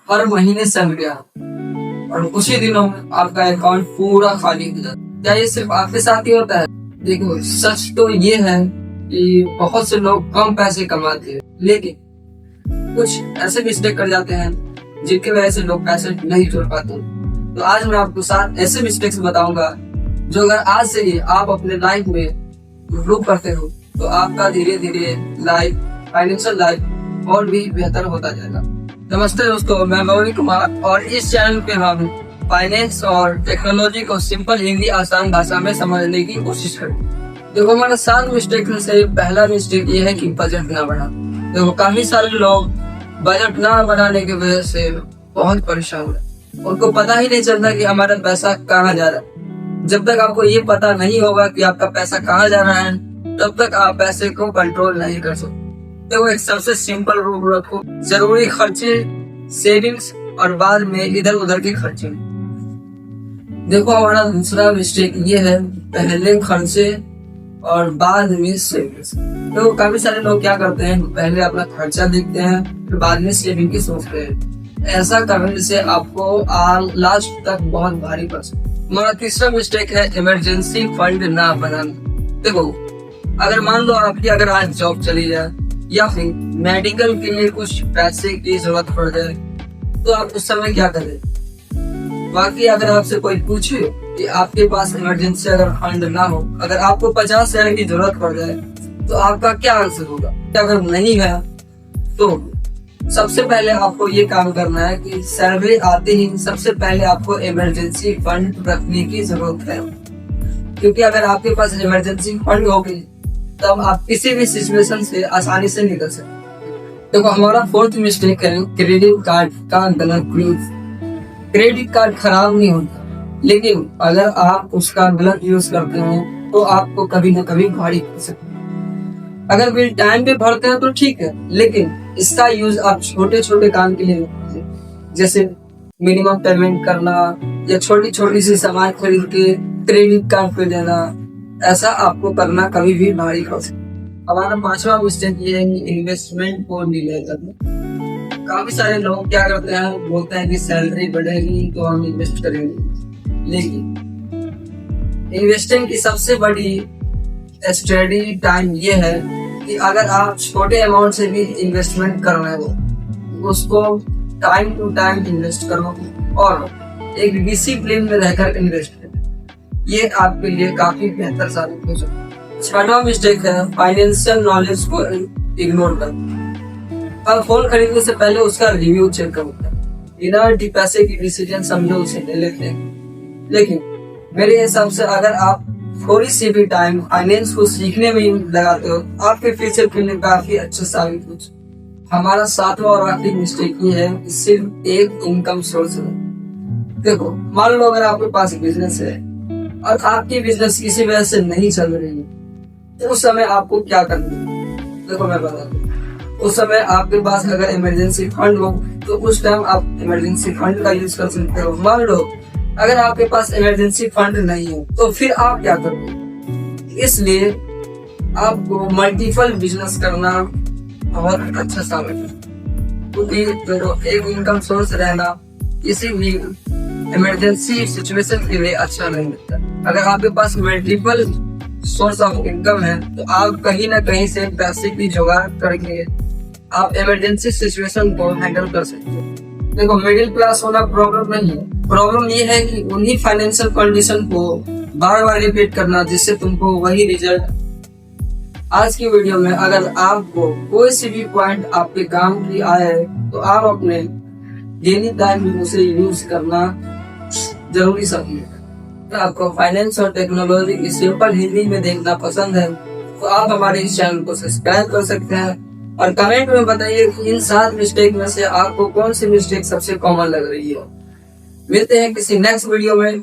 हर महीने सैलरी आ और कुछ ही दिनों में आपका अकाउंट पूरा खाली हो जाता है। क्या ये सिर्फ आपके साथ ही होता है? देखो, सच तो ये है कि बहुत से लोग कम पैसे कमाते हैं, लेकिन कुछ ऐसे मिस्टेक कर जाते हैं जिनकी वजह से लोग पैसे नहीं जोड़ पाते। तो आज मैं आपको 7 ऐसे मिस्टेक्स बताऊंगा जो अगर आज से ही आप अपने लाइफ में इम्प्रूव करते हो तो आपका धीरे धीरे लाइफ, फाइनेंशियल लाइफ और भी बेहतर होता जाएगा। नमस्ते दोस्तों, मैं मौली कुमार और इस चैनल पे हम फाइनेंस और टेक्नोलॉजी को सिंपल हिंदी आसान भाषा में समझने की कोशिश करें। देखो, हमारा 7 मिस्टेक में से पहला मिस्टेक ये है कि बजट ना बढ़ा। देखो, काफी सारे लोग बजट ना बढ़ाने की वजह से बहुत परेशान है। उनको पता ही नहीं चलता कि हमारा पैसा कहाँ जा रहा है। जब तक आपको ये पता नहीं होगा कि आपका पैसा कहाँ जा रहा है, तब तक आप पैसे को कंट्रोल नहीं कर सकते। देखो, एक सबसे सिंपल रूल रखो, जरूरी खर्चे, सेविंग्स और बाद में इधर उधर के खर्चे। देखो, हमारा दूसरा मिस्टेक ये है, पहले खर्चे और बाद में सेविंग्स। तो काफी सारे लोग क्या करते हैं, पहले अपना खर्चा देखते हैं फिर बाद में सेविंग की सोचते हैं। ऐसा करने से आपको लास्ट तक बहुत भारी पड़ सकता है। हमारा तीसरा मिस्टेक है इमरजेंसी फंड ना बनाना। देखो, अगर मान लो आपकी अगर आज जॉब चली जाए या फिर मेडिकल के लिए कुछ पैसे की जरूरत पड़ जाए तो आप उस समय क्या करें? बाकी अगर आपसे कोई पूछे कि आपके पास इमरजेंसी अगर फंड ना हो, अगर आपको 50,000 की जरूरत पड़ जाए तो आपका क्या आंसर होगा? अगर नहीं है तो सबसे पहले आपको ये काम करना है कि सैलरी आते ही सबसे पहले आपको इमरजेंसी फंड रखने की जरूरत है। क्योंकि अगर आपके पास इमरजेंसी फंड होगी तब आप किसी भी सिचुएशन से आसानी से निकल सकते। देखो, हमारा 4th मिस्टेक है क्रेडिट कार्ड का गलत यूज। क्रेडिट कार्ड खराब नहीं होता, लेकिन अगर आप उसका गलत यूज करते हैं तो आपको कभी न कभी भारी पड़ सकता है। अगर बिल टाइम पे भरते हैं तो ठीक है, लेकिन इसका यूज आप छोटे छोटे काम के लिए कीजिए, जैसे मिनिमम पेमेंट करना या छोटी छोटी सी सामान खरीद के क्रेडिट कार्ड पे देना। ऐसा आपको करना कभी भी भारी पड़ सकता है। हमारा 5वां मिस्टेक ये है कि इन्वेस्टमेंट को डिले करना। काफी सारे लोग क्या करते हैं, बोलते हैं कि सैलरी बढ़ेगी तो हम इन्वेस्ट करेंगे, लेकिन इन्वेस्टिंग की सबसे बड़ी स्टडी टाइम ये है कि अगर आप छोटे अमाउंट से भी इन्वेस्टमेंट कर रहे हो उसको टाइम टू टाइम इन्वेस्ट करो और एक डिसिप्लिन में रहकर इन्वेस्ट करो। ये आपके लिए काफी बेहतर साबित हो सकता है। 6वां मिस्टेक है फाइनेंशियल नॉलेज को इग्नोर करना। अब फोन खरीदने से पहले उसका रिव्यू चेक करो, बिना पैसे की डिसीजन समझो उसे ले लेते हैं। लेकिन मेरे हिसाब से अगर आप थोड़ी सी भी टाइम फाइनेंस को सीखने में लगाते हो आपके फ्यूचर के लिए काफी अच्छा साबित हो सकता है। हमारा 7वां और आखिरी मिस्टेक ये है कि सिर्फ एक इनकम सोर्स है। देखो, मान लो अगर आपके पास बिजनेस है और आपकी बिजनेस किसी वजह से नहीं चल रही है तो उस समय आपको क्या करना है? देखो, मैं बता दूं, उस समय आपके पास अगर इमरजेंसी फंड हो तो उस टाइम आप इमरजेंसी फंड का यूज कर सकते हो। मान लो अगर आपके पास इमरजेंसी फंड नहीं है तो फिर आप क्या करोगे? इसलिए आपको मल्टीपल बिजनेस करना बहुत अच्छा साबित है, क्योंकि एक इनकम सोर्स रहना किसी भी इमरजेंसी सिचुएशन के लिए अच्छा नहीं लगता। अगर आपके पास मल्टीपल सोर्स ऑफ इनकम है तो आप कहीं ना कहीं से पैसे की जुगाड़ करके आप इमरजेंसी सिचुएशन को हैंडल कर सकते हो। देखो, मिडिल क्लास होना प्रॉब्लम नहीं है, प्रॉब्लम ये है कि उन्हीं फाइनेंशियल कंडीशन को बार बार रिपीट करना जिससे तुमको वही रिजल्ट। आज की वीडियो में अगर आपको कोई सी भी पॉइंट आपके काम की आए तो आप अपने डेली लाइफ में उसे यूज करना जरूरी समझिए। तो आपको फाइनेंस और टेक्नोलॉजी की सिंपल हिंदी में देखना पसंद है तो आप हमारे इस चैनल को सब्सक्राइब कर सकते हैं और कमेंट में बताइए कि इन 7 मिस्टेक में से आपको कौन सी मिस्टेक सबसे कॉमन लग रही है। मिलते हैं किसी नेक्स्ट वीडियो में।